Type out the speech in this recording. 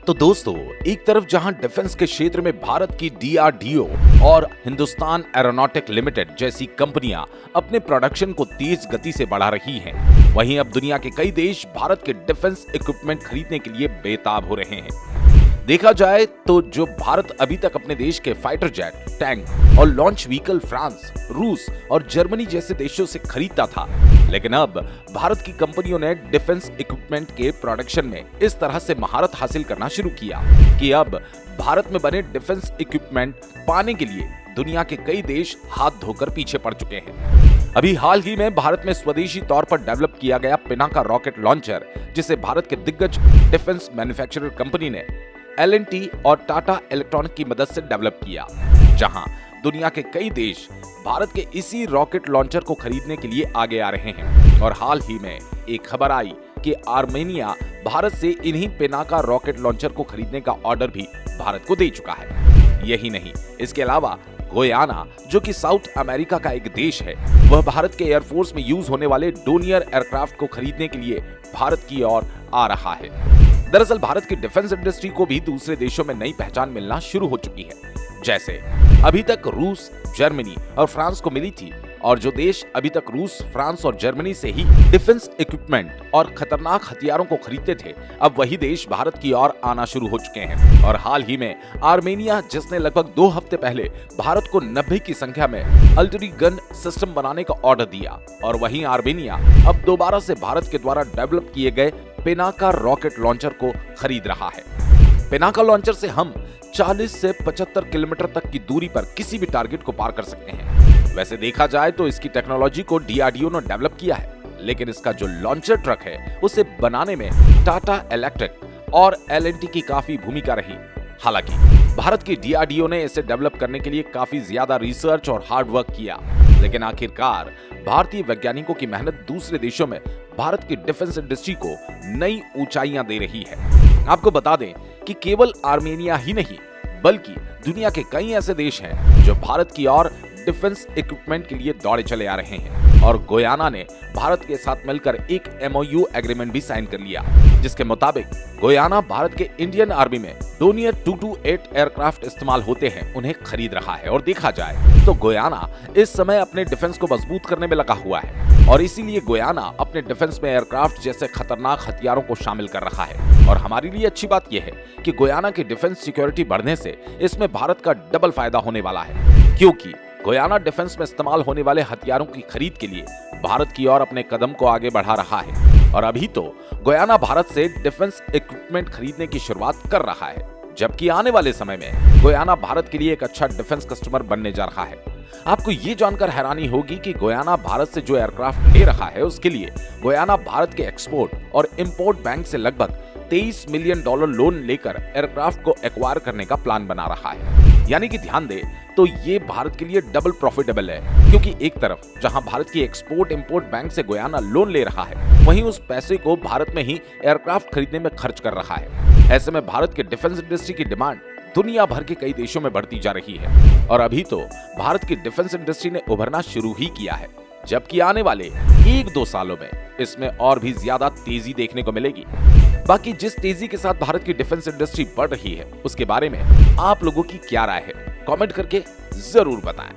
तो दोस्तों, एक तरफ जहां डिफेंस के क्षेत्र में भारत की DRDO और हिंदुस्तान एरोनॉटिक लिमिटेड जैसी कंपनियां अपने प्रोडक्शन को तेज गति से बढ़ा रही हैं, वहीं अब दुनिया के कई देश भारत के डिफेंस इक्विपमेंट खरीदने के लिए बेताब हो रहे हैं। देखा जाए तो जो भारत अभी तक अपने देश के फाइटर जेट, टैंक और लॉन्च व्हीकल फ्रांस, रूस और जर्मनी जैसे देशों से खरीदता था, लेकिन अब भारत की कंपनियों ने डिफेंस इक्विपमेंट के प्रोडक्शन में इस तरह से महारत हासिल करना शुरू किया कि अब भारत में बने डिफेंस इक्विपमेंट पाने के लिए दुनिया के कई देश हाथ धोकर पीछे पड़ चुके हैं। अभी हाल ही में भारत में स्वदेशी तौर पर डेवलप किया गया पिनाका रॉकेट लॉन्चर, जिसे भारत के दिग्गज डिफेंस मैन्युफैक्चरर कंपनी ने L&T और टाटा इलेक्ट्रॉनिक की मदद से डेवलप किया, जहां दुनिया के कई देश भारत के इसी रॉकेट लॉन्चर को खरीदने के लिए आगे आ रहे हैं। और हाल ही में एक खबर आई कि आर्मेनिया भारत से इन्हीं पिनाका रॉकेट लॉन्चर को खरीदने का ऑर्डर भी भारत को दे चुका है। यही नहीं, इसके अलावा गुयाना, जो कि साउथ अमेरिका का एक देश है, वह भारत के एयरफोर्स में यूज होने वाले डोनियर एयरक्राफ्ट को खरीदने के लिए भारत की ओर आ रहा है। दरअसल भारत की डिफेंस इंडस्ट्री को भी दूसरे देशों में नई पहचान मिलना शुरू हो चुकी है। जैसे अभी तक रूस, जर्मनी और फ्रांस को मिली थी, और जो देश अभी तक रूस, फ्रांस और जर्मनी से ही डिफेंस इक्विपमेंट और खतरनाक हथियारों को खरीदते थे, अब वही देश भारत की ओर आना शुरू हो चुके हैं। और हाल ही में आर्मेनिया, जिसने लगभग 2 हफ्ते पहले भारत को 90 की संख्या में अल्टरी गन सिस्टम बनाने का ऑर्डर दिया, और वहीं आर्मेनिया अब दोबारा से भारत के द्वारा डेवलप किए गए पिनाका रॉकेट लॉन्चर को खरीद रहा है। पिनाका लॉन्चर से हम 40 से 75 किलोमीटर तक की दूरी पर किसी भी टारगेट को पार कर सकते हैं। वैसे देखा जाए तो इसकी टेक्नोलॉजी को DRDO ने डेवलप किया है, लेकिन इसका जो लॉन्चर ट्रक है उसे बनाने में टाटा इलेक्ट्रिक और L&T की काफी भूमिका रही। हालांकि भारत की DRDO ने इसे डेवलप करने के लिए काफी ज्यादा रिसर्च और हार्ड वर्क किया, लेकिन आखिरकार भारतीय वैज्ञानिकों की मेहनत दूसरे देशों में भारत की डिफेंस इंडस्ट्री को नई ऊंचाइयां दे रही है। आपको बता दें कि केवल आर्मेनिया ही नहीं, बल्कि दुनिया के कई ऐसे देश हैं जो भारत की ओर डिफेंस इक्विपमेंट के लिए दौड़े चले आ रहे हैं। और गुयाना ने भारत के साथ मिलकर एक MOU एग्रीमेंट भी साइन कर लिया, जिसके मुताबिक गुयाना भारत के इंडियन आर्मी में डोनियर 228 एयरक्राफ्ट इस्तेमाल होते हैं, उन्हें खरीद रहा है। और देखा जाए तो गुयाना इस समय अपने डिफेंस को मजबूत करने में लगा हुआ है, और इसीलिए गुयाना अपने डिफेंस में एयरक्राफ्ट जैसे खतरनाक हथियारों को शामिल कर रहा है। और हमारे लिए अच्छी बात यह है कि गुयाना की डिफेंस सिक्योरिटी बढ़ने से इसमें भारत का डबल फायदा होने वाला है, क्योंकि गुयाना डिफेंस में इस्तेमाल होने वाले हथियारों की खरीद के लिए भारत की ओर अपने कदम को आगे बढ़ा रहा है। और अभी तो गुयाना भारत से डिफेंस इक्विपमेंट खरीदने की शुरुआत कर रहा है, जबकि आने वाले समय में गुयाना भारत के लिए एक अच्छा डिफेंस कस्टमर बनने जा रहा है। आपको ये जानकर हैरानी होगी कि गुयाना भारत से जो एयरक्राफ्ट ले रहा है, उसके लिए गुयाना भारत के एक्सपोर्ट और इंपोर्ट बैंक से लगभग $23 मिलियन लोन लेकर एयरक्राफ्ट को एक्वायर करने का प्लान बना रहा है। यानी कि ध्यान दे तो ये भारत के लिए डबल प्रॉफिटेबल है, क्योंकि एक तरफ जहां भारत की एक्सपोर्ट इंपोर्ट बैंक से गुयाना लोन ले रहा है, वहीं उस पैसे को भारत में ही एयरक्राफ्ट खरीदने में खर्च कर रहा है। ऐसे में भारत के डिफेंस इंडस्ट्री की डिमांड दुनिया भर के कई देशों में बढ़ती जा रही है, और अभी तो भारत की डिफेंस इंडस्ट्री ने उभरना शुरू ही किया है, जबकि आने वाले 1-2 सालों में इसमें और भी ज्यादा तेजी देखने को मिलेगी। बाकी जिस तेजी के साथ भारत की डिफेंस इंडस्ट्री बढ़ रही है, उसके बारे में आप लोगों की क्या राय है, कमेंट करके जरूर बताएं।